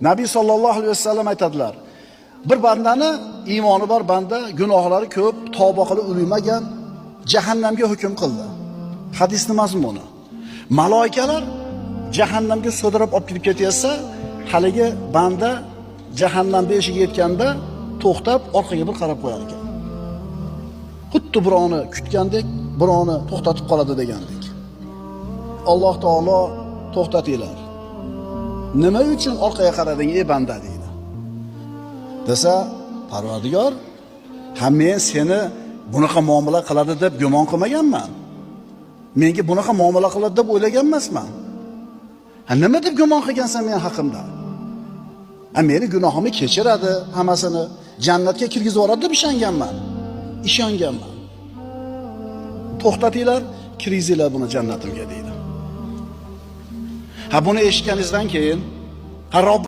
Nabiy sallallohu alayhi vasallam aytadilar: bir bandani iymoni bor banda, gunohlari ko'p, tavba qilib o'lmagan, jahannamga hukm qildi. Hadisning mazmuni. Maloikalar jahannamga so'dirib olib kirib ketsa, haligi banda jahannam beshiga yetganda to'xtab orqaga bir qarab qo'yar ekan. Xuddi birovni kutgandek, birovni to'xtatib qoladi degandek. Alloh taolo to'xtatinglar. Nima uchun orqaga qarading ey banda deydi. Desa, Parvardigor, men seni bunaqa muomala qiladi deb gumon qilmaganman. Menga bunaqa muomala qiladi deb o'ylagan emasman. Nima deb gumon qilgansan men haqimda? Meni gunohimni kechiradi, hammasini jannatga kirgizib yuboradi deb ishonganman. To'xtatinglar, kiringizlar buni jannatimga deydi. Buni eshitganingizdan keyin